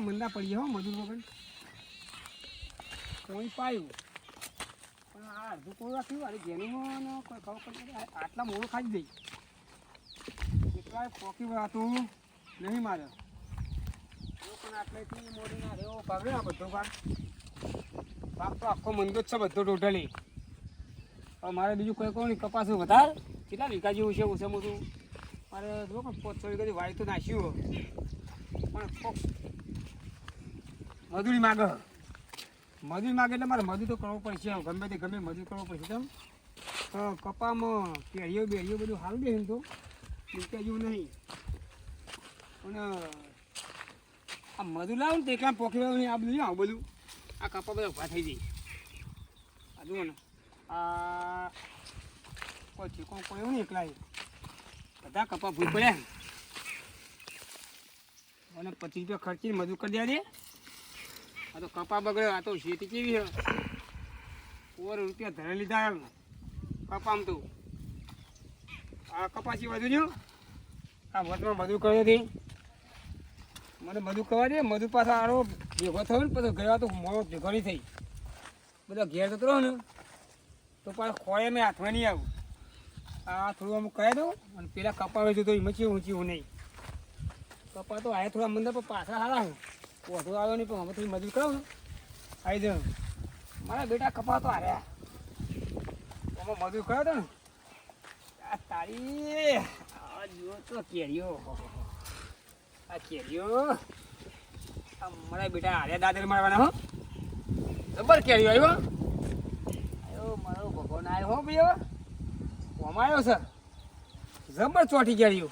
મંદા પડીએ હો મજૂર વગર કોઈ પાયું પણ આ અડધું કોઈ રાખ્યું અરે જેનું કોઈ ખબર પડે આટલા મોડું ખાઈ દઈ એટલા પોકી વાતું નહીં મારે પણ આટલેથી મોડી ના રેવો ભાગે આ બધો ભાગ તો આખો મંદો જ છે બધો ટોટલી હવે મારે બીજું કોઈ કહું નહીં કપાસ વધારે કેટલા વીઘા જેવું છે ઓછા મોટું મારે જો પણ 500 વીઘાથી વાય તો નાખ્યું પણ મજૂરી માગે એટલે મારે મજૂર તો કરવો પડશે ગમે તે ગમે મજૂર કરવો પડશે તેમ કપામાં કેરીઓ બેરીઓ બધું હાલ દે તો નીકળ્યા જેવું નહીં અને આ મજૂર લાવું ને તો એકલા પોકી નહીં આ બધું આવું બધું આ કપા બધા ઉભા થઈ જાય આ જુઓ ને આ કોઈ ઠીકોણ પડ્યું નહીં એકલા બધા કપા ભૂલ પડ્યા અને 25 રૂપિયા ખર્ચીને મજૂર કરી દે આ તો કપા બગડ્યો આ તો શેતી કેવી છે ઓર રૂપિયા ધરે લીધા કપામ તો આ કપાસી વધુ જો આ વચમાં મજૂર કર્યો હતી મને મજૂર કરવા દે મજૂર પાછો આરો ભેગો થયો ને પછી ગયા તો મોડો ભેગો નહીં થઈ બધા ઘેર જતો રહ્યો ને તો પાછો ખોળે મેં હાથમાં નહીં આવું આ થોડું અમુક કહી દઉં અને પેલા કપા વેચું તો એમાં ઊંચી નહીં કપા તો આયા થોડા મંદર પણ પાછા હારા વધુ આવ્યો નહીં પણ હવે થોડી મજૂર કરાવું ને આવી જાઉં મારા બેટા કપા તો હાર્યા એમાં મજૂર કર્યો હતો ને આ તારી આ જુઓ તો કેરીઓ આ કેરીઓ આ મારા બેટા હાર્યા દાદર મારવાના હો જબર કેરીઓ આવ્યો મારો ભગવાન આવ્યો હો ભાઈ ઓમાં આવ્યો સર જબર ચોટી કેરીઓ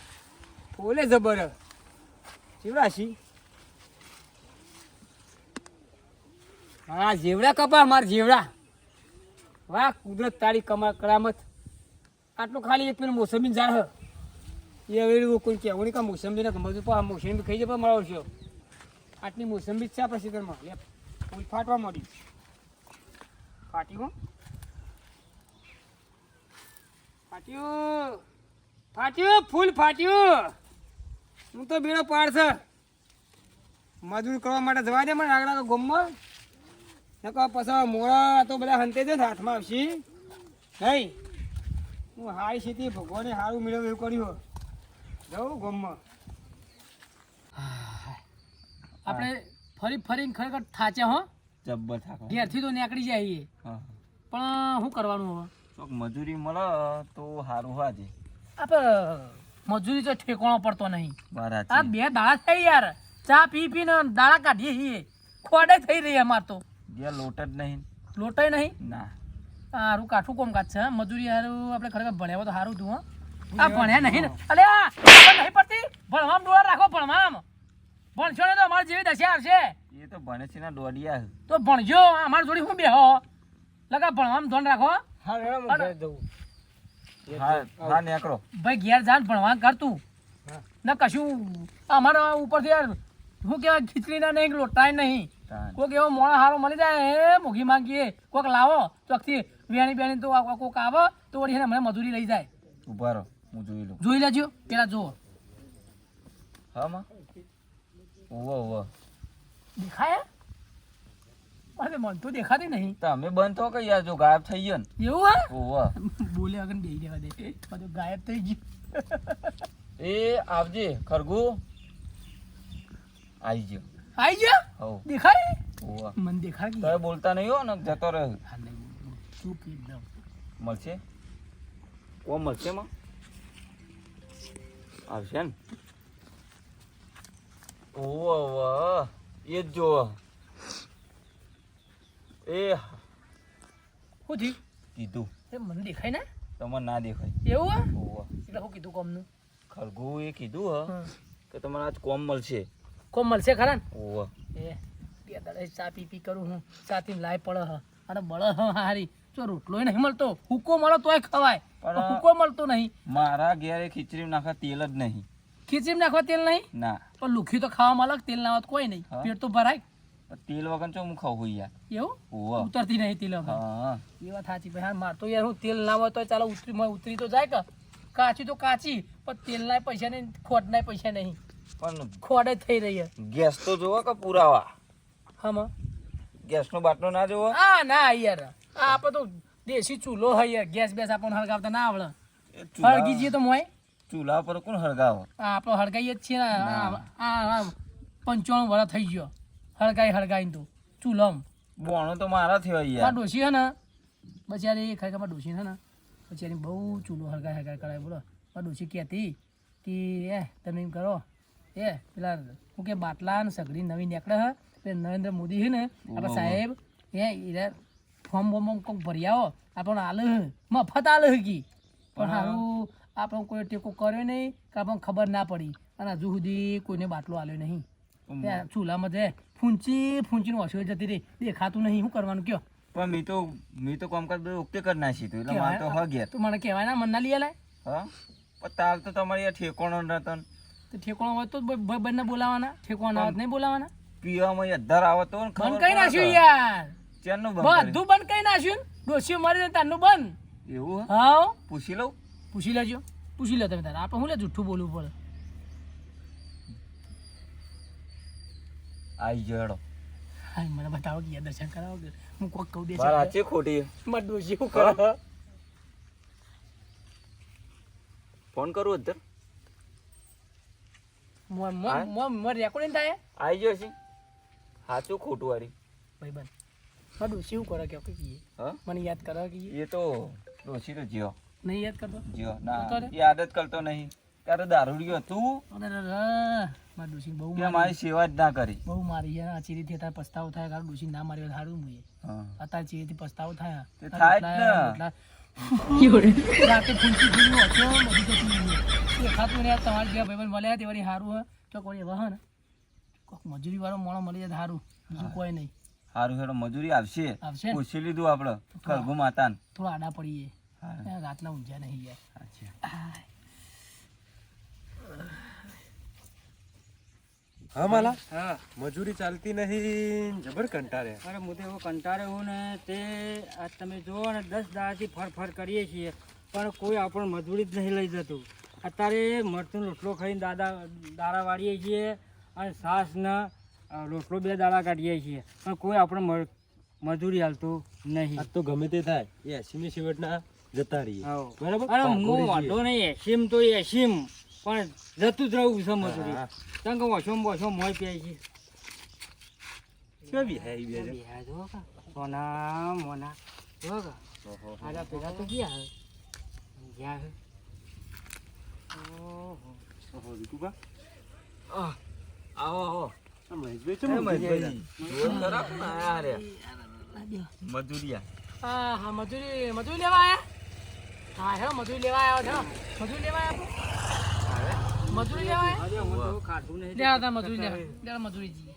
ફોલે જબર શિવરાશી હા જેવડા કપા મારા જેવડા વાહ કુદરત તારી કરામત આટલું ખાલી એક પેલું મોસંબી ઝાડ એ હવે કોઈ કહેવું નહીં કે મોસંબી ને ગમતું પણ મોસંબી ખાઈ જાય પણ મળો છો આટલી મોસંબી જ છે આપણા શીતળમાં લે ફૂલ ફાટવા માંડી ફાટ્યું ફૂલ ફાટ્યું હું તો બેડો પાડશે મજૂર કરવા માટે જવા દે મને આગળ ગમમાં નકો પછી મોડા તો બધા હંતે છે ને હાથમાં આવશે નહીં હું હારી સીધી ભગવાને સારું મેળવ્યું એવું કર્યું જવું ગમમાં આપણે ફરીને ખરેખર થાચ્યા હો જબ્બર થાકો ઘેરથી તો નીકળી જઈએ પણ શું કરવાનું હવે ચોક મજૂરી મળે તો સારું હાજે આપણે મજૂરી તો ઠેકાણો પડતો નહીં બરાબર આ 2 દાડા થઈ યાર ચા પીને દાડા કાઢીએ છીએ ખોડે થઈ રહી અમાર તો ગયા લોટ જ નહીં લોટાય નહીં ના સારું કાઠું કોમ કાચ છે મજૂરી સારું આપણે ખરેખર ભણ્યા તો સારું તું આ ભણ્યા નહીં ને અલે આ નહીં પડતી ભણવામાં ડોળા રાખો ભણવામાં ભણશો ને તો અમારી જેવી દશા આવશે એ તો ભણે છે ને દોડિયા તો ભણજો અમારી જોડી હું બેહો લગા ભણવામાં ધ્યાન રાખો હા નેકરો ભાઈ ઘેર જાન ભણવા કર તું ના કશું અમારા ઉપરથી યાર શું કહેવાય ખીચડીના નહીં લોટાય નહીં કોઈક એવો મોણા હારો મળી જાય એ મોઘી માંગીએ કોઈક લાવો ચોકથી વેણી બેણી તો કોઈક આવો તો વળી મને મજૂરી લઈ જાય ઉભા રહો હું જોઈ લઉં જોઈ લેજો પેલા જુઓ હા માં ઓવો દેખાય અરે મન તો દેખાતી નહીં તમે બંધ તો કે યાર જો ગાયબ થઈ ગયો ને એવું હા ઓવો બોલે અગર બેહી દેવા દે બધું ગાયબ થઈ ગયું એ આવજે ખરગુ આવી ગયો હો દેખાય ઓવો મન દેખાય તમે બોલતા નહીં હો ને જતો રહે ચૂપ એકદમ મળશે ઓ મળશે માં આવશે ને ઓવો એ જ જો એ શું થયું કીધું એ મને દેખાય ને તમને ના દેખાય એવું હા ઓવો એટલે શું કીધું કોમનું ખરગુ એ કીધું હ કે તમારે આજ કોમ મળશે કોમ મળશે ખરા ને ઓવો એ 2 દાડા ચા પી કરું હું ચાથી લાય પડે હ અને બળે હ હારી જો રોટલો નહીં મળતો હુકો મળે તોય ખવાય પણ હુકો મળતો નહીં મારા ઘેરે ખીચડી નાખા તેલ જ નહીં ખીચડી નાખવા તેલ નહીં ના પણ લુખી તો ખાવામાં અલગ તેલ ના કોઈ નહીં પેટ તો ભરાય તેલ વગર ચો હું ખાવું યાર એવું ઓવો ઉતરતી નહીં તેલ વગર હા એ વાત સાચી ભાઈ હા માર તો યાર હું તેલ ના હોય તો ચાલો ઉતરી તો જાય કે કાચી તો કાચી પણ તેલ ના પૈસા નહીં ખોટ ના પૈસા નહીં પણ ખોડે થઈ રહી છે. ગેસ તો જોવો કે પુરાવા હામાં ગેસનો બાટલો ના જોવો ના યાર આ આપણે તો દેશી ચૂલો હોય યાર. ગેસ બેસ આપણને હળગાવતા ના આવડે. એ ચૂલા- હળગી જઈએ તો મોય ચૂલા પર કોણ હળગાવો આપણે હળગાઈએ જ છીએ ને. આ 95 વર્ષ થઈ ગયો હળગાઈને તો ચૂલમ. બોણો તો મારા થયો મારા યાર ડોશી હે ને બચારી ખરેખર મારા ડોશી છે ને બચારી બહુ ચૂલો હળગાય કરાય. બોલો મારા ડોશી કહેતી કે તમે એમ કરો પેલા હું કે બાટલા ને સગડી નવી નીકળે હે પેલા નરેન્દ્ર મોદી છે ને આપણા સાહેબ એ ફોર્મ બોમ કોઈક ભરી આવો આપણને આલે હે મફત આલે હે કી પણ સારું આપણને કોઈ ટેકો કર્યો નહીં કે આપણને ખબર ના પડી અને હજુ સુધી કોઈને બાટલો આલ્યો નહીં. ત્યાં ચૂલામાં જાય ફૂંચીનું ઓછો જતી રહી દેખાતું નહીં. શું કરવાનું કયો? પણ મેં તો કામકાજ બધું ઓકે કરી નાખી તું એટલે મારે તો હ ગયા તું મને કહેવાય ના મન ના લઈ લાય. હા પણ તાર તો તમારી આ ઠેકોણો નતો ને. તો ઠેકોણો હોય તો બંને બોલાવાના, ઠેકોણા આવત નહીં બોલાવાના. પીવામાં અધાર આવે તો ને બંધ ખબર કઈ નાખ્યું યાર, ચેનનું બંધ કર્યું? બધું બંધ કઈ નાખ્યું. ડોશીઓ મારી દે તારનું બંધ. એવું હે? હા પૂછી લઉં પૂછી લેજો, પૂછી લો તમે તારે. આપણે શું લે જુઠ્ઠું બોલવું પડે. આઈ જડો હા મને બતાવો કે યાર દર્શન કરાવો કે હું કોક કહું દે માર સાચી ખોટી માર ડોશી શું કરે? ફોન કરું અધર મોર રેકોર્ડિંગ થાય આઈ ગયો છે સાચું ખોટું વારી ભાઈ બંધ માર ડોશી શું કરે કે કહીએ હા મને યાદ કરો કે એ તો ડોશી તો જ્યો નહીં યાદ કરતો. ના તો રે. યાદ જ કરતો નહીં. ત્યારે દારૂડિયો તું માર ડોશી બહુ કે મારી સેવા જ ના કરી. બહુ મારી યાર. આ ચીરીથી અત્યારે પસ્તાવો થાય કારણ ડોશી ના મારી હોય સારું મુએ હા અત્યારે ચીરીથી પસ્તાવો થાય. તે થાય જ ને. રાતે ફૂંચી ફૂંચી ઓછો બધી જતી રહી. દેખાતું નહીં. તમારે જેવા ભાઈબંધ મળ્યા તે વળી સારું હોય તો કોઈ એવા હે ને કોઈક મજૂરી વાળો મોણો મળી જાય સારું, બીજું કોઈ નહીં. સારું હેડો મજૂરી આવશે આવશે ને? પૂછી લીધું આપણે ખરગુ માતાને. થોડા આડા પડીએ હા. રાતના ઊંઝા નહીં યાર. અચ્છા હા માલા હા મજૂરી ચાલતી નહીં, જબર કંટાળે. અરે હું તો એવો કંટાળ્યો હું ને તે આ તમે જુઓ ને 10 દાડાથી ફર કરીએ છીએ પણ કોઈ આપણને મજૂરી જ નહીં લઈ જતું. અત્યારે મરચું રોટલો ખાઈને દાડા વાળીએ છીએ અને છાશને રોટલો 2 દાડા કાઢીએ છીએ પણ કોઈ આપણે મજૂરી હાલતું નહીં. આજ તો ગમે તે થાય એ 80 સિવટના જતા રહીએ. હાઉ. બરાબર અરે હું પાકોડી વાંધો નહીં એસીમ તો એસીમ પણ જતું જ રહું છે મજૂરી. હા. કારણ કે વોશો મોય પીએ છે. છીએ. કેવી હે ઈ બે જણ? બિહાર જો કા સોના મોના જો કા આલા પેલા તો ગયા હે ગયા હે. ઓહો ઓહો, રીતુભા. આવો આવો આ મહેશભાઈ એ ચમ ઊંઘી મજૂરી. ગયા? જોર ખરાબ ને આયા રે. મજૂરિયા હા હા મજૂરી લેવા આયા. હા હે મજૂરી લેવા આવ્યો છે. મજૂરી લેવા આવ્યા. મજૂરી લેવા આવ્યા. આજે હું તો ખાધું નહીં. લેવા તા મજૂરી લેવા. લેવા મજૂરી જઈએ.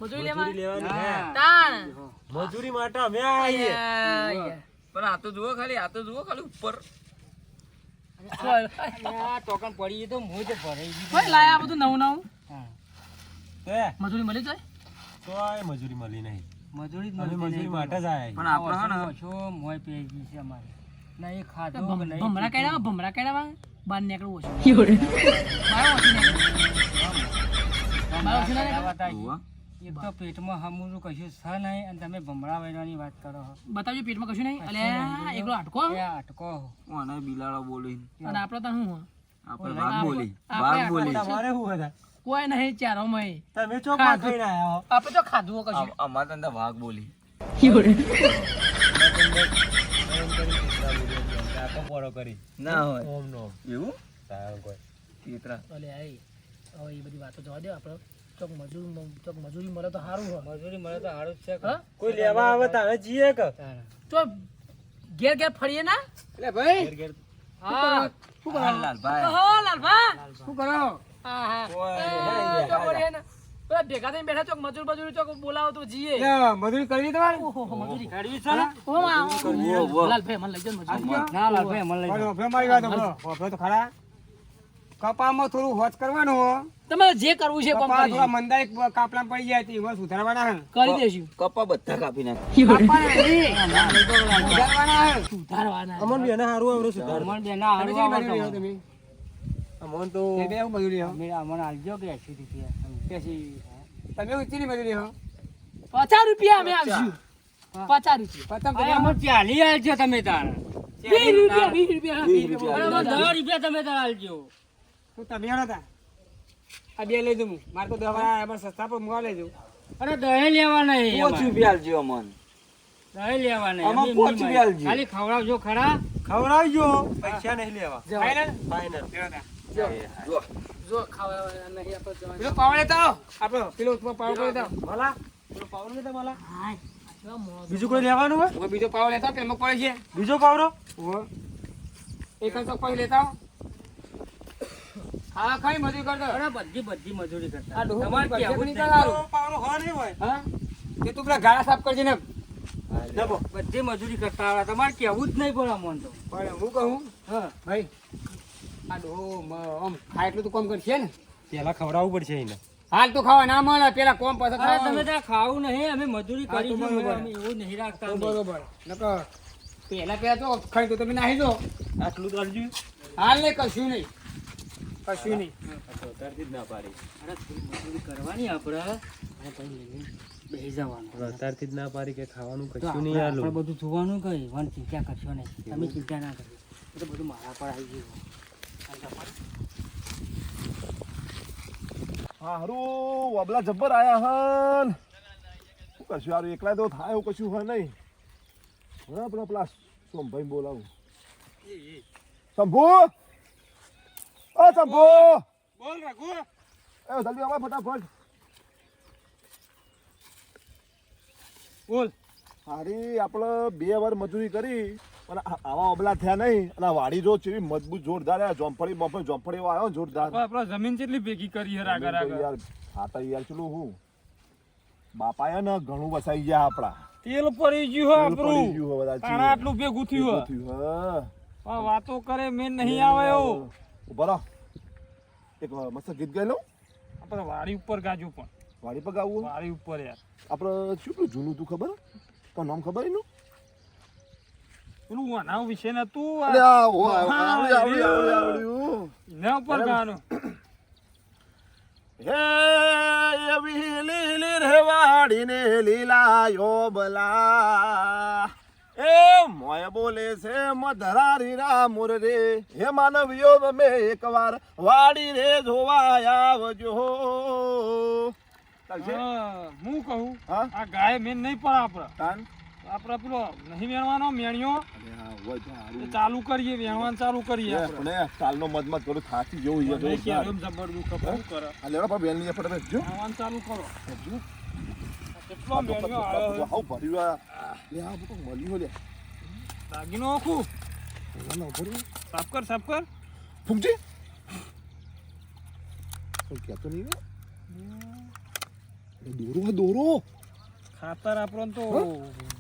મજૂરી લેવા મજૂરી લેવાની હે. હા. તાણ મજૂરી માટે અમે આવીએ. પણ આ તો જુઓ ખાલી ઉપર આ ટોકન પડી તો હું જ ભરાઈ ગઈ. કોઈ લાયા આ બધું નવું નવું. હા. તે મજૂરી મળી જાય. તો આ મજૂરી મળી નહીં. મજૂરી જ અમે મળતી મજૂરી નહીં. માટે જ આયા. પણ આપણે હે ને ઓછો મોય પી ગઈ છે અમારે ના એ ખાધું કે નહીં ભમરા પીધું. કાઢ્યા બહાર નીકળવું ઓછું. બહાર ઓછું નીકળવું. ભમરા ઓછું ના ખાવા તા હોવા. એક તો પેટમાં હમુરું કશું છે નહીં અને તમે ભમરા વૈરાની વાત કરો છો. બતાવજો પેટમાં કશું નહીં. અલે એકલો આટકો એ અટકો ઓને બિલાડો બોલી અને આપણે તો શું આપણે વાઘ બોલી આપણે વાઘ બોલી તમારે શું હતા? કોઈ નહીં ચારો મય તમે ચોપા ખાઈને આયા હો. આપણે તો ખાધું હો કશું. અમારે તો અંદર વાઘ બોલી કાકો પોરો કરી. ના હોય ઓમ નો ઓમ. એવું સારું કોઈ. ચિત્રા અલે આઈ હવે એ બધી વાતો જવા દે. આપણે ચોક મજૂરી મળે તો સારું હોય. મજૂરી મળે તો સારું જ છે કે. હા કોઈ લેવા આવે તારે જીએ કે તારે. તો ઘેર ઘેર ફરીએ ના. એટલે ભાઈ ઘેર ઘેર હા શું કરો? લાલભાઈ ઓહો લાલભા શું કરો હા હા ઓય, ચોક વળી ને પેલા ભેગા થઈને બેઠા ચોક મજૂરી ચોક બોલાવો તો જીએ. મજૂરી કરવી તમારે ઓહો મજૂરી કરવી છે ને ઓ માં ઓહો. લાલભાઈ મને લઈ જાઓ મજૂરી. ના લાલભાઈ મને લઈ જાઓ. મારી વાત તો ખરા કપામાં થોડું હોચ કરવાનું હો. તમારે જે કરવું છે એ કામ કપા કરી થોડા મંદાઈ કાપલા પડી જાય તો એમાં સુધારવાના હે. કરી દેશું. કપા બધા કાપી નાખ કાપવાના નહીં. સુધારવાના હે. સુધારવાના. અમન બેને હારું આવરું સુધાર. અમન બેન ના તમે હારું કેવી આવડે બનાવી તમને. તમે? અમોન તો તે બે હું મજૂરી હો અમને આલજો કે 80 રૂપિયા પેસી તમે ઉચીની મજૂરી હો 50 રૂપિયા અમે આવશું 50 રૂપિયા પતંગ અરે અમને 40 આલજો તમે તાર 20 રૂપિયા 20 રૂપિયા અરે 10 રૂપિયા તમે તાર આલજો તું તમે હેડો તા આ બે લઈ જઉં મારે તો 10 વાળા અમારે સસ્તા પર મુવા લઈ જઉં અરે દહે લેવા નહીં 5 રૂપિયા આલજો અમન દહે લેવા નહીં આમાં અમે 5 રૂપિયા આલજો. ખાલી ખવડાવજો ખરા ખવડાવજો પૈસા નહીં લેવા ફાઈનલ ફાઇનલ હેડો તા જો જો ખાવા નહીં આપણે જવાનું. પેલો પાવ લેતા આવો આપણો પેલો પાવ લેતા આવો માલા પેલો પાવરો લેતા માલા હાય. જો મોં. બીજું કોઈ લેવાનું હોય હવે બીજો પાવ લેતા આવો, પેલો પડે છે બીજો પાવરો ઓહો એક જ પાવ લેતા આવો હા કઈ મજૂરી કરતો અરે બધી મજૂરી કરતા આ ડોહો તમારે તમારે કેવું કેવું જ નહીં. નહીં પાવરો હા નહીં હોય હા કે તું પેલા ગાળા સાફ કરજે ને જબો બધી મજૂરી કરતા આવડે તમારે કેવું જ નહીં પડે અમોન તો પણ હું કહું હા ભાઈ આ ડોહો આમ ખાય એટલું તો કોમ કરશે ને પેલા ખવડાવવું પડશે એને હાલ તો ખાવા ના મળે પેલા કોમ પાસે અરે ખાવાનું. તમે ત્યાં ખાવું નહીં અમે મજૂરી હા, તો કરી છે બરોબર. અમે એવું નહીં રાખતા તો અમે. બરોબર નકર પેલા તો ખાઈ તો તમે નાહી દો આટલું તો અરજી હાલ ને કશું નહીં કશું નહીં અત્યારથી જ ના પાડી અરે થોડી મજૂરી કરવાની આપણે અને પછી લઈને બેસી જવાનું અત્યારથી જ ના પાડી કે ખાવાનું તો કશું નહીં આપણે આલું બધું જોવાનું કઈ વન ચિંતા કરશો નહીં તમે ચિંતા ના કરશો એ તો બધું મારા પર આવી ગયું હારું વબલા જબ્બર આયા હન શું કરશું યાર એકલા તો થાય એવું કશું હોય નહીં હા પેલા પેલા સોમભાઈ બોલાવું શંભુ ઓ શંભુ બોલ રઘુ એ જલ્દી આવો ફટાફટ બોલ હારી આપણે 2 વાર મજૂરી કરી પણ આવા અબલા થયા નહીં અને આ વાડી જો ચેવી મજબૂત જોરદાર આ જોમફળી એવો આવ્યો ને જોરદાર આપણે જમીન કેટલી ભેગી કરી હે રાગા રાગા યાર હા તો યાર ચલું હું બાપાએ ને ઘણું વસાઈ ગયા આપણા તેલ પડી ગયું હે પડી ગયું હવે દાચી. તાણા આટલું ભેગું થયું હે હા આ વાતો કરે મેં નહીં આવે એવું ઉભા રહો એક મસ્ત ગીત ગાઈ લઉં આપણે વાડી ઉપર ગાજો પણ વાડી પર ગાવું વાડી ઉપર યાર આપણે શું પેલું જૂનું તું ખબર તો નામ ખબર એનું પેલું વનાવ વિશે ને તું અરે આ ઓ આવડ્યું એના ઉપર ગાવાનું હે એવી લીલી રે વાડીને લીલાયો બલા એ મોય બોલે છે મધરારી રામુર રે હે માનવીઓ તમે એકવાર વાડી રે જોવા આવજો ચાલશે હા, હું કહું હા આ ગાય મેન નહીં પણ આપણે તાન આપણે પેલો નહીં વેણવાનો મેણિયો અરે હા હોય તો એ હારું ચાલુ કરીએ વેણવાનું ચાલુ કરીએ આપણે. આપણે કાલનો મત કરું થાકી જેવું છે નહીં કે જોરદાર. એમ જબર દુઃખ ખબર શું કરે આ લેવા પર બેન ની ફટાફટ જો વેણવાનું ચાલુ કરો જો આ કેટલો મેણિયો આવ્યો હાઉ ભર્યું આ લે આ બધું મળ્યું લે દાગીનો આખું ના ભર્યું સાફ કર ફૂંકજી કોઈ કહેતો નહીં હો દોરો ખાતર આપણને તો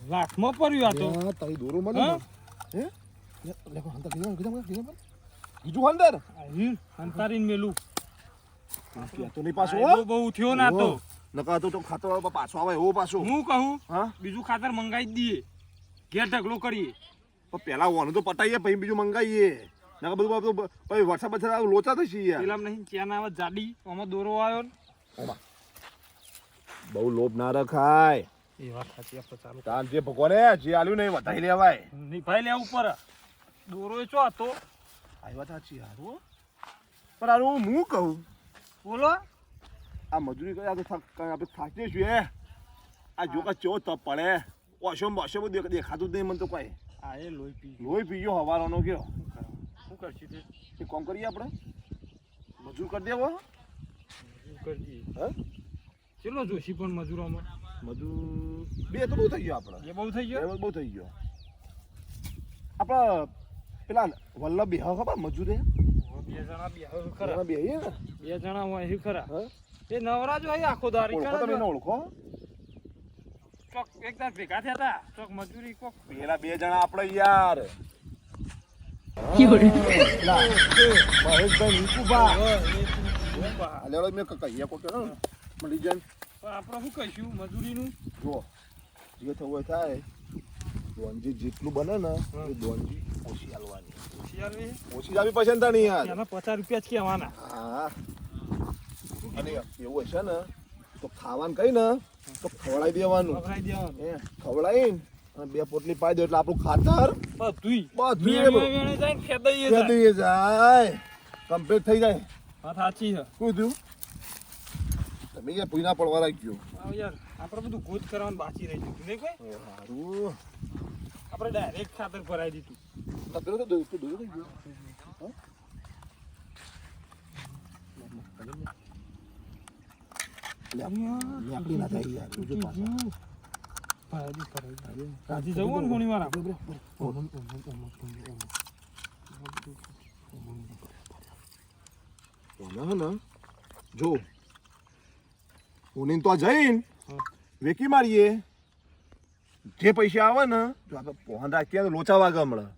લાખમાં પડ્યું આ તો હા તારી દોરો મળે હા? હે લે કો હંતા કીધા બીજું અંદર અહીં અંતારીને મેલું કહેતો નહીં પાછો આ બહુ થયો ના તો નકા તો ખાતો પાછો આવે એવો પાછો હું કહું હા બીજું ખાતર મંગાવી દઈએ ઘેર ઢગલો કરીએ પણ પેલા ઓનું તો પટાઈએ પછી બીજું મંગાવીએ નકા બધું પછી વરસાદ બરસાદ લોચા થશે યાર પેલા નહીં ચેન આવે જાડી આમાં દોરો આવ્યો ને બહુ લોભ ના રખાય એ વાત સાચી આપણે ચાલુ તાન જે ભગવાને જે આલ્યું ને એ વધારી લેવાય નિભાઈ લે ઉપર દોરો એ ચો હતો આ વાત સાચી યાર હો પણ આનું હું કહું બોલો આ મજૂરી કરી આ તો આપણે થાકીએ છીએ આ જો કે ચો તપ પડે ઓશો બશો બધું દેખાતું જ નહીં મને તો કોઈ આ એ લોહી પી લોહી પીયો હવારનો ગયો શું કરશું તે એ કોમ કરીએ આપણે મજૂર કરી દેવો શું કરજી હે ચેલો જોશી પણ મજૂરોમાં મજૂર બે તો બહુ થઈ ગયો આપણે એ બહુ થઈ ગયો બહુ થઈ ગયો આપણે પેલા વલ્લભ બેહ ખબર મજૂર એ બે જણા બે ખરા બે ને બે જણા હોય એ ખરા હા એ નવરાજ હોય આખો દારી ઓળખો તમે એને ઓળખો ચોક એકદમ ભેગા થયા હતા ચોક મજૂરી કોક પેલા બે જણા આપણે યાર પેલા મહેશભાઈ નીકુભા લેવડો મેં કહીએ કોઈ કરો મળી જાય આપણે શું કહીશું મજૂરીનું જો જે થવું હોય થાય દોનજી જેટલું બને ને એ દોનજી ઓછી હાલવાની શિયાળની ઓછી આવી પસંદ નહીં યાર એના 50 રૂપિયા જ કહેવાના. હા અને એવું હશે ને તો ખાવાનું કઈ ને તો ખવડાવી દેવાનું વપરાઈ દેવાનું. ખવડાવીને અને 2 પોટલી પાઈ દો એટલે આપણું ખાતર બધુંય બધું જાય ને ખેદાઈએ જાય. ખેદી જાય કમ્પ્લીટ થઈ જાય વાત સાચી છે. શું થયું તમે કે પૂના પડવા રાખ્યો આવ યાર આપણે બધું ગોત કરવાનું બાકી રહી ગયું નહીં કોઈ. સારું આપણે ડાયરેક્ટ ખાતર ભરાઈ દીધું. આ પેલો તો દૂધ થઈ ગયો હા? લાકડી ના થાય યાર જો પાછા રાજી જવું ને ઘણી વાર આપણે. ને જો ઉની તો જઈને વેકી મારીએ જે પૈસા આવે ને જો આપણે પહોંચ રાખીએ તો લોચા વાગે હમણાં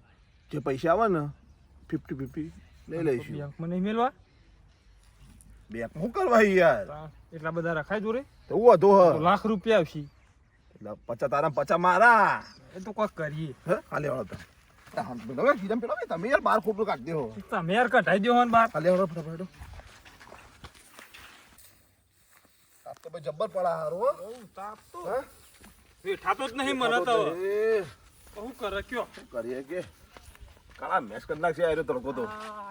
જે પૈસા આવે ને 50-50 લઈ લઈશું બેંકમાં નહીં મેળવા બેંક શું કરવા યાર એટલા બધા રખાય જોડે તો હું હતો તો લાખ રૂપિયા આવશે. એટલે 50 તારા 50 મારા એ તો કોક કરીએ. હે હાલે વાળો તો કીધમ પેલો તમે યાર 12 ખોટું કાઢી દેહો તમે યાર કઢાઈ દો ને બાર. હાલે વાળો ફટાફટ તાપ તો ભાઈ જબ્બર પડા હારો હો તાપ તો હે બેઠાતો જ નહીં મને તો. શું કરે કયો? કરીએ કે કાળા મેસ કરી નાખશે આયરો તડકો તો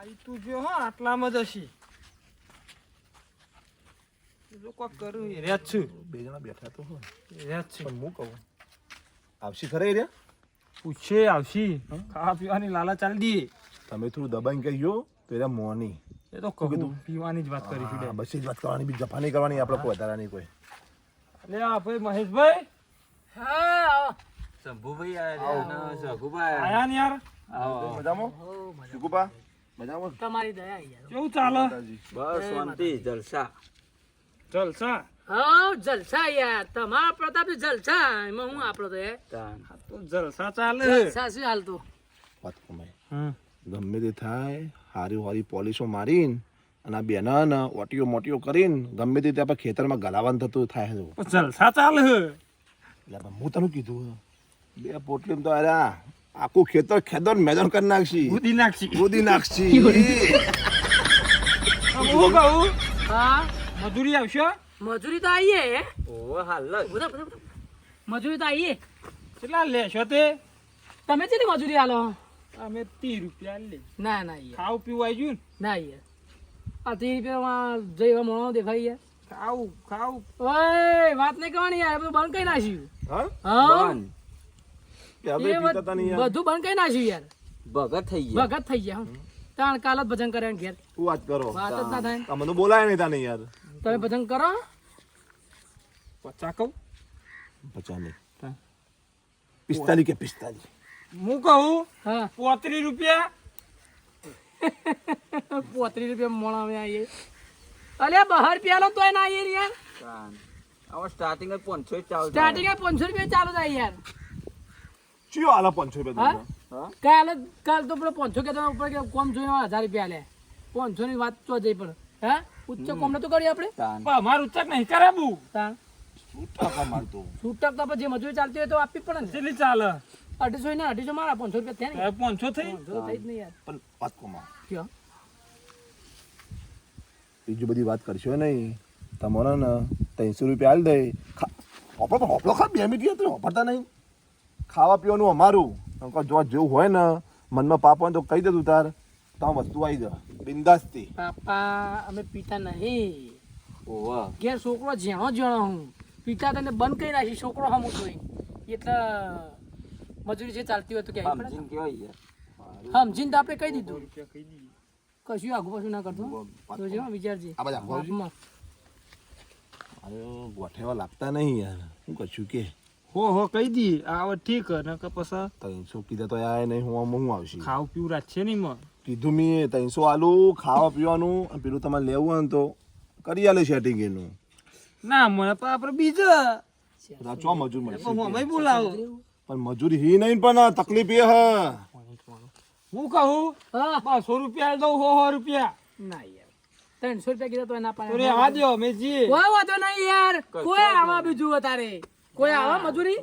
ઈ તું જો હો આટલામાં જ હશી. જો કોક કરું એ રેત છું. બે જણા બેઠા તો હોય રેત છું. પણ હું કહું આવશી ખરે રે પૂછે આવશી. ખાવા પીવાની લાલા ચાલી દઈએ. તમે થોડું દબાઈને કહીયો તો એના મોની એ તો કહું પીવાની જ વાત કરી હા, છે. બસ એ જ વાત કરવાની બી જફા નહીં કરવાની આપણે કોઈ વધારાની કોઈ લે આ ભાઈ મહેશભાઈ હા શંભુભાઈ આયા ને સગુભાઈ આયા ને યાર. આવો મજામાં સુકુપા મજામાં તમારી દયા યાર. કેવું ચાલે? બસ શાંતિ જલસા. જલસા. હા જલસા યાર તમારા પ્રતાપ જલસા એમાં હું આપણો તો યાર તાન. તો જલસા ચાલે. જલસા શું હાલતું વાત કમાય હમ. ગમે તે થાય હારી હારી પોલીસો મારીને અને આ બેના ને ઓટીઓ મોટીઓ કરીને ગમે તે આપણે ખેતરમાં ગલાવાનું થતું થાય છે તો જલસા ચાલે. એટલે હું તને કીધું 2 પોટલીમાં તો અરે આખું ખેતર ખેતર મેદાન કરી નાખશી ઉડી નાખશી. ગોદી નાખશી હું કહું હા મજૂરી આવશે. મજૂરી તો આવીએ ઓવે હાલ જ. બધા મજૂરી તો આવીએ કેટલા લેશો તે? તમે છે મજૂરી હાલો અમે 30 રૂપિયા લે. ના ના યાર ખાવું પીવું આવી ગયું ને. ના યાર આ 30 રૂપિયામાં જઈ એવા મોણો દેખાય યાર ખાવું ખાવું. ઓય વાત નહીં કરવાની યાર બધું બંધ કરી નાખ્યું હા હા બંધ. કે હવે એ પીતા તા નહીં યાર બધું બંધ કરી નાખ્યું યાર ભગત થઈ ગયા. ભગત થઈ ગયા હમ. તાણ કાલ જ ભજન કરે ઘેર શું વાત કરો વાત જ ના થાય તમને બોલાય નહીં તાને યાર તમે ભજન કરો 50 કહું. 50 નહીં હા. 45 કે 45 હું કહું હા 35 રૂપિયા. 35 રૂપિયા મોણા અમે આવીએ અલ્યા બહાર પ્યાલો તોય ના આવીએ યાર તાન. હવે સ્ટાર્ટિંગ જ 500 ચાલુ થાય. સ્ટાર્ટિંગ 500 રૂપિયા ચાલુ થાય યાર ચિયો આલા 500 રૂપિયા હા કાલ તો પેલો 500 કે ઉપર કે કોમ જોઈને 1000 રૂપિયા લે 500 ની વાત તો જઈ પણ હે ઉચ્ચ કોમ નતું કરી આપણે તાન. પણ અમારું ઉચ્ચક નહીં કરાવું. તાણ ટાકા મારતો છૂટક તો પછી જે મજૂરી ચાલતી હોય તો આપવી પડે ને કેટલી ચાલે? 250 ને 250 મારા 500 રૂપિયા થયા ને 500 થઈ. 500 તો થઈ જ નહીં યાર પણ વાત કોમાં કયો બીજી બધી વાત કરશો નહીં તમારે ને 300 રૂપિયા આલ દે હોપડો ખા 2 મિનિટ તો હોપડતા નહીં ખાવા પીવાનું અમારું અંકલ જો જેવું હોય ને મનમાં પાપ હોય તો કહી દે તું તાર તો વસ્તુ આવી જા બિંદાસથી પાપા અમે પીતા નહીં ઓવે. ઘેર છોકરો જ્યાં જ્યાં હું પીતા તને બંધ કરી નાખી છોકરો હમ જોઈ એટલે મજૂરી જે ચાલતી હોય તો કે સમજીને કહેવાય યાર. સમજીને તો આપણે કહી દીધું કશું આગુ પાછું ના કરતું જોજો હો, વિચારજે આ બધા બાપમાં. અરે ગોઠેવા લાગતા નહીં યાર હું કશું કે હો કહી દી આવ ઠીક ને કે પછી 300 કીધા તો આય નહીં હું આવશે ખાવું પીવું રાખશે નહીં માં. કીધું મેં 300 આલુ ખાવા પીવાનું અને પેલું તમારે લેવું હોય ને તો કરી આલે સેટિંગ એનું ના મને પણ આપણે બીજા બધા ચો મજૂર મળશે હું અમે બોલાવો. પણ મજૂરી હી નહીં પણ તકલીફ એ હ હું કહું હા 200 રૂપિયા દઉં 100 રૂપિયા. ના યાર 300 રૂપિયા કીધા તો ના તો પાડે રેવા દ્યો અમે જઈએ. કોઈ વાંધો નહીં યાર કોઈ આવા બીજું વધારે કોઈ આવા મજૂરી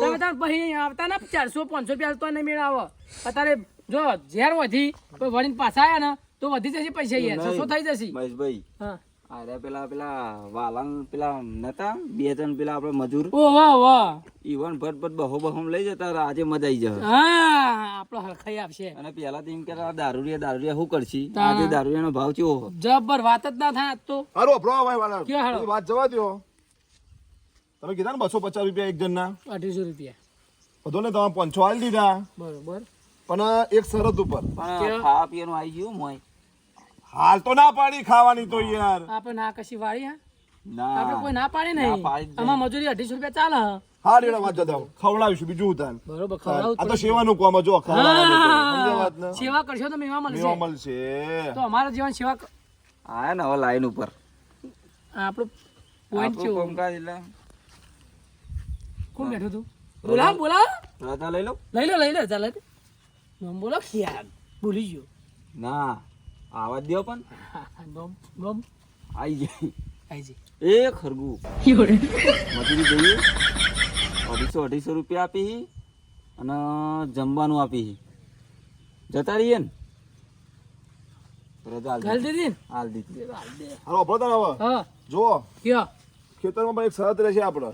તમે તાર પછી આવતા ના 400 500 રૂપિયા તો નહીં મેળાવો અત્યારે જો ઝેર વધી તો વળીને પાછા આયા ને તો વધી જશે પૈસા યાર નહીં. 600 થઈ જશે મહેશભાઈ હા અરે પેલા વાલાન પેલા નતા બે ત્રણ પેલા આપણે મજૂર ઓ વાહ વાહ ઈવન ભટ બહો લઈ જતા આજે મજા આવી જાય હા આપણો હલખાઈ આપશે અને પેલા તો એમ કે દારૂડિયા શું કરશી તા. આજે દારૂડિયાનો ભાવ કેવો હો? જબર વાત જ ના થાય આજ તો હારું અભરો ભાઈ વાલા ક્યાં હારું? બધી વાત જવા દો તમે કીધા ને 250 રૂપિયા એક જણના 250 રૂપિયા બધો ને તમે 500 આલી દીધા બરોબર પણ એક શરત ઉપર પણ ખાવા પીવાનું આવી ગયું મોય હાલ તો ના પાડી ખાવાની તો યાર આપણે ના કશી વાળી હા ના આપણે કોઈ ના પાડી ના નહીં પાડી જ નહીં. આમાં મજૂરી 250 રૂપિયા ચાલે હા હા રેડા વાત જતા ખવડાવીશું બીજું ઉતાન બરોબર ખવડાવું આ તો સેવાનું કોમ જો ખવડાવવાનું તો. સમજ્યા વાત ને? સેવા કરશો તો મેવા મેવા મળશે મળશે તો અમારા જીવન સેવા આયા ને હવે લાઈન ઉપર આપણું પોઈન્ટ આપણું છે કામકાજ એટલે કોણ બેઠું તું બોલાવ રજા લઈ લો લઈ લો ચાલે નોમ બોલો યાર ભૂલી ગયો ના આવા દો પણ નોમ આવી જાય આઈ જી એ ખરગું મજૂરી જોઈએ 250 રૂપિયા આપી અને જમવાનું આપી જતા રહીએ ને રજા ગાલ દીધી ને? હાલ દીધી હાલો અભરો તાન હવે હા જો કયો ખેતરમાં પણ એક શરત રહેશે આપણે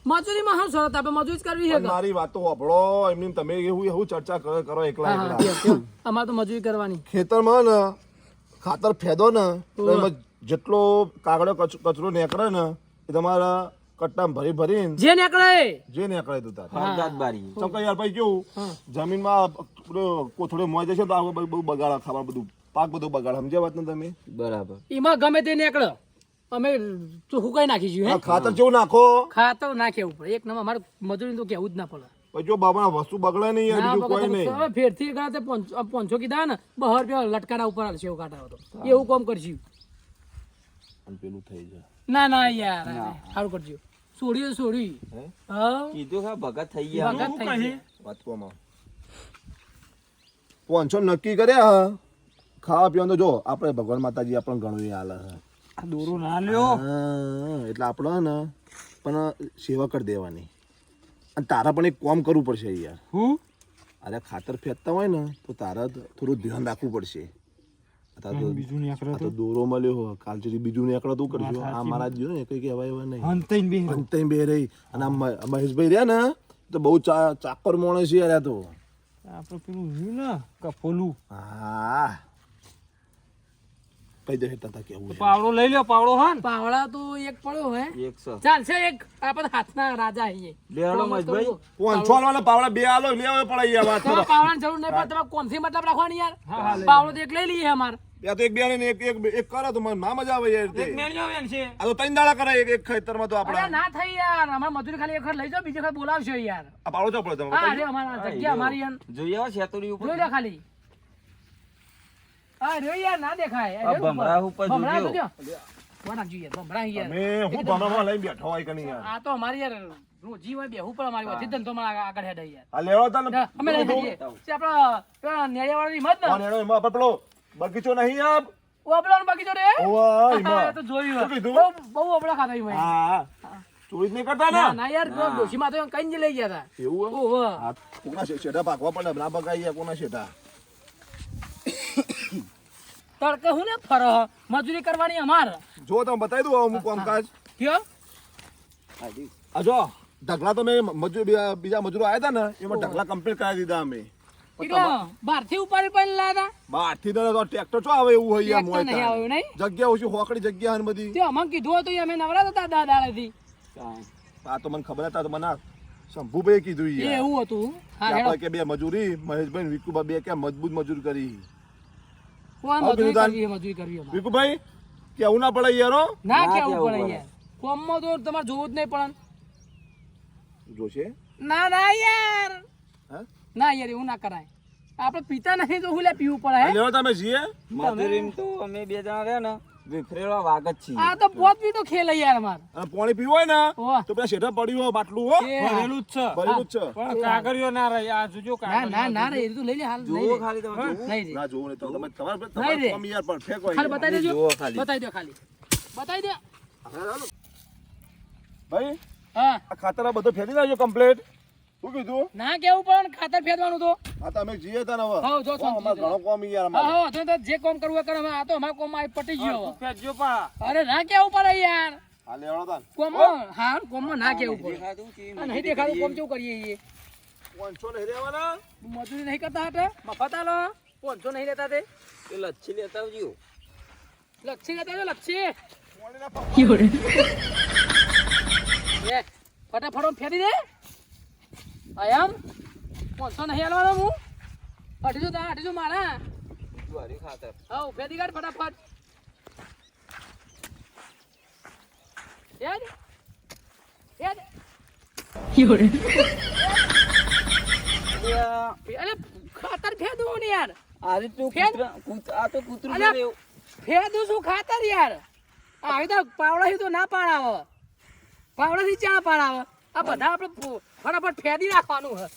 મજૂરીમાં હા શરત આપણે મજૂરી જ કરવી છે પણ મારી વાતો અભરો એમની તમે એવું ચર્ચા કરો એકલા હા એકલા કયો અમારે તો મજૂરી કરવાની ખેતરમાં ને ખાતર ફેદો ને તો એમાં જેટલો કાગળો કચરો નીકળે ને એ તમારા કટ્ટામાં ભરીને જે નીકળે જે નીકળે તું તાર ફરજાદ બારી ચમકા યાર ભાઈ કેવું જમીનમાં કોથળે મોય જશે તો આ બહુ બગાડા ખાવા બધું પાક બધું બગાડ સમજ્યા વાત ને તમે બરાબર એમાં ગમે તે નીકળે અમે ચોખ્ખું કઈ નાખીશું હે આ ખાતર કેવું નાખો ખાતર ના કેવું પડે એક નંબર અમારે મજૂરી તો કેવું જ ના પડે પછી જો બાબા વસ્તુ બગડે નહીં યાર ના બીજું કોઈ નહીં હવે ફેરથી ગણા તે 500 કીધા ને 12 રૂપિયા લટકાના ઉપર હાલશે એવું કાઢા તો એવું કામ કરશું અને પેલું થઈ જાય ના યાર સારું કરજો છોડી હે? હા કીધું કે ભગત થઈ ગયા ભગત થઈ ગઈ. વાત કોમાં 500 નક્કી કર્યા હા. ખાવા પીવાનું તો જો આપણે ભગવાન માતાજી આપણને ઘણું હાલે આ દોરો ના લ્યો એટલે આપણે ને પણ સેવા કરી દેવાની અને તારા પણ એક કામ કરવું પડશે યાર હું અરે ખાતર ફેંકતા હોય ને તો તારા થોડું ધ્યાન રાખવું પડશે બીજું નીકળે આ તો દોરો મળ્યો હો કાલ સુધી બીજું નીકળે તું કરજો આ મારા જ ને કઈ કહેવાય એવા નહીં હંતઈન બી અંતે બે રહી અને આ મહેશભાઈ રહ્યા ને તો બહુ ચાકર માણસ છે યાર આ તો આપણે પેલું રહ્યું ને કફોલું હા કઈ દે તા કેવું છે પાવડો લઈ લ્યો પાવડો હા ને પાવડા તો એક પડ્યો હે 100 ચાલશે એક આપણે હાથના રાજા આઈએ બેહાડો મજભાઈ 500 વાળા પાવડા બે આલો લેવા પડે યાર વાત કરો પાવડાની જરૂર નહીં પડે તમે કોનથી મતલબ રાખવાની યાર પાવડો તો એક લઈ લઈએ અમાર ત્યાં તો એક બે ને એક કરો તો મને ના મજા આવે યાર તે. એક મેળ્યો વેન છે આ તો 3 દાડા કરે એક ખેતરમાં તો અરે આપડા ના થઈ યાર અમાર મજૂરી ખાલી એક વખત લઈ જાઓ બીજી વખત બોલાવશો યાર આ પાવડો ચો પડે હા તમે અરે અમારા જગ્યા અમારી યાર જોઈ આવો શેતુરી ઉપર જોઈ લે ખાલી હા રે યાર ના દેખાય આ ભમરા ઉપર ભમરા જોજો. જોજો કોના જોઈએ ભમરા યાર મે હું ભમરામાં લઈને બેઠો હોય કે નહીં યાર આ તો અમારી યાર રોજી હોય બેહું પણ અમારી વચ્ચે ધંધો માં આગળ હેડે યાર આ લેવા તા ને અમે લઈ જઈએ તે આપણા પેલા નેળિયાવાળાની મત ને કોણ એનો એમાં આપણે પેલો બગીચો નહીં આપ ઓ આપણા બગીચો રે ઓવા હા, એમાં એ તો જોયું શું કીધું? બહુ આપણા ખાતા એમાં. હા ચોરી જ નહીં કરતા ને ના ના યાર પેલો ડોશીમાં તો કઈ જ લઈ ગયા હતા એવું હે? ઓહો હા કોના શેઠા પાકવા પડે ના પકાઈ કોના શેઠા તડકે હું ને ફરો મજૂરી કરવાની અમાર જો તમે બતાવી દઉં અમુક કામકાજ કયો આ જો ઢગલા તો મેં બીજા મજૂરો આવ્યા હતા ને એમાં ઢગલા કમ્પ્લીટ કરાવી દીધા અમે એટલે બહારથી ઉપાડી પણ લાતા બહારથી તો ટ્રેક્ટર ચો આવે એવું હોય યાર ટ્રેક્ટર નહીં મોય આવ્યું નહીં જગ્યા ઓછી હોકડી જગ્યા ને બધી તે અમને કીધું હતું અમે નવરા હતા દાદાળેથી આ તો મને ખબર હતા તો મને શંભુભાઈ કીધું એ યાર એવું હતું હા કે હેડો આપણે કે બે મજૂરી મહેશભાઈ ને વિકુભાઈ બે કે મજબૂત મજૂર કરી કોણ મજૂરી કરવી છે, મજૂરી કરવી અમારે. વિકુભાઈ કેવું ના પડે યાર હો? ના ના કેવું કેવું પડે પડે. યાર કોમમાં તો તમારે જોવું જ નહીં પડે જોશે ના ના યાર હા ના યાર એવું ના કરાય આપણે પીતા નહીં તો હું લે પીવું પડે હે લેવા તમે જીએ મજૂરીમાં તો અમે બે જણા રહ્યા ને વિફરેલા વાગ જ છીએ આ તો પોત બી તો ખેલ હે યાર અમાર અને પાણી પીવું હોય ને ઓહ. તો પેલા શેઠા પડ્યું હોય બાટલું હો એ ભરેલું જ છે ભરેલું જ છે પણ કાગળિયો ના રહી આ જોજો ના કાગળ ના ના રે એ તો લઈ લે હાલ લઈ જુઓ લે ખાલી તમે જુઓ. લઈ લે ના જોવું નહીં તો તમે તમારે નહીં રે. તમારે કામ યાર પરફેક્ટ હોય ખાલી યાર. બતાવી દેજો જુઓ ખાલી. બતાવી દો ખાલી બતાવી દે ભાઈ હા આ ખાતર આ બધું ફેરી નાખજો કમ્પ્લીટ શું કીધું ના કેવું પણ ખાતર ફેરવાનું તો આ તમે જીએ તા ને હવે હા જો ઓ, અમારે ઘણો કોમ યાર હા અમારે હા તો જે કામ કરવું એ કરો હવે આ તો અમારા કોમ આ પટી ગયો હવે. ફેરજો પા અરે ના કેવું પડે યાર આ લેવડો તા કોમમાં હા કોમમાં ના કેવું પડે દેખાતું કે આ નહીં દેખાતું કોમ કેવું કરીએ છીએ 500 નહીં દેવાના મજૂરી નહીં કરતા હતા મફત આલો 500 નહીં લેતા તે એ લચ્છી લેતા આવજો લક્ષી લેતા જો લક્ષી પાણીના એ ફટાફટ ફેરી દે આયામ 500 નહીં આલવાનો હું 800 મારા જુવારી ખાતર હા ફેરી કાઢ ફટાફટ યાદ યાદ અરે ખાતર ફેદવું ને યાર આરે તું ફેર? આ તો કૂતરું અલ્યા, ફેર એવું ફેદું શું ખાતર યાર આવી તો પાવડાથી તો ના પાડાવે પાવડાથી ચા પાડાવે આ બધા આપણે ફટાફટ ફેદી નાખવાનું હે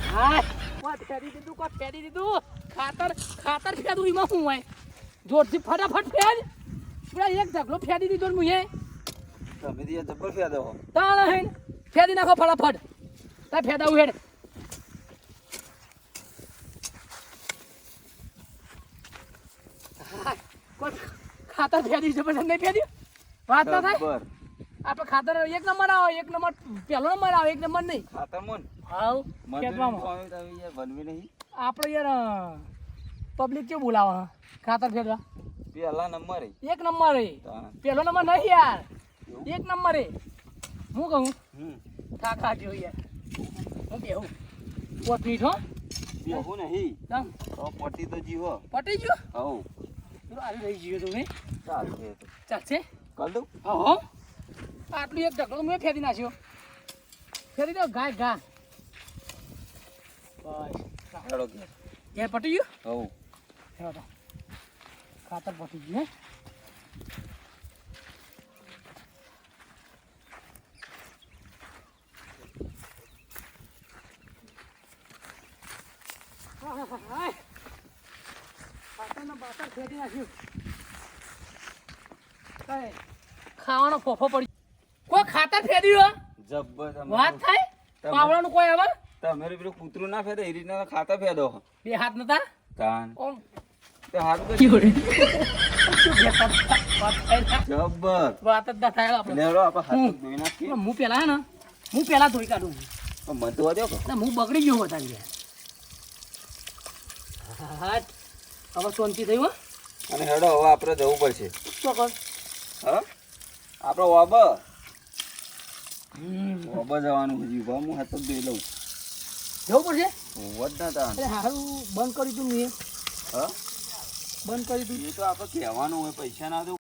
હા કોટ ફેદી દીધું ખાતર ફેદું એમાં શું હોય જોરથી ફટાફટ ફેદ પૂરા એક ઢગલો ફેદી દીધો ને મુએ તમે તો જબર ફેર દો તાણ હે ફેદી નાખો ફટાફટ તા ફેદાવું હેડ હા, કોઈ ખાતર ફેદી જબરજસ્ત નહીં ફેદી વાત ના થાય જબર આપણે ખાતર એક નંબર આવે એક નંબર પહેલો નંબર આવે એક નંબર નહીં ખાતર મન હાવ મજૂરી ફેદવામાં કોમે તમે યાર બનવી નહીં આપણે યાર પબ્લિક કેવું બોલાવે ખાતર ફેરવા પહેલા નંબર એક નંબર એ તાણ પહેલો નંબર નહીં યાર એક નંબર એ હું કહું કાકા જો યાર હું કેવું પોત મીઠ હો બેહું નહીં તમ તો પટી તો જીવો પટી ગયો હઉ પેલો આરે રહી ગયો તમે ચાલશે તો ચાલશે કર દઉં હો આટલું એક ઢગલો મેં ફેરી નાખ્યો ફેરી દો ગાય ગા બસ હેડો કે ક્યાં પટી ગયું હઉ હેડો ખાતર પટી ગયું હે ખાવાનો ફોફો પડી કોઈ ખાતર ફેર્યું જબ્બર તમે વાત થાય તમે- પાવડાનું કોઈ આવે તમે પેલું કૂતરું ના ફેદે એ રીતના ખાતર ફેદો બે હાથ નતા તાન ઓમ તો હાથ તો શું બેઠા વાત થાય ના. જબ્બર વાત જ ના થાય આપણે લેવડો આપણે હાથ ધોઈ નાખીએ હું પેલા હે ને હું પેલા ધોઈ કાઢું પણ મન તો દો ના હું બગડી ગયો વધારે હા હવે શાંતિ થઈ હો અને હેડો હવે આપણે જવું પડશે ચોક્કસ હા આપણે વાબ જવાનું હજી ઉભા હું હાથ જ ધોઈ લઉં જવું પડશે વધ ના તાન અરે હારું બંધ કરી તું મેં હા બંધ કરી તું એ તો આપણે કહેવાનું હોય પૈસા ના દો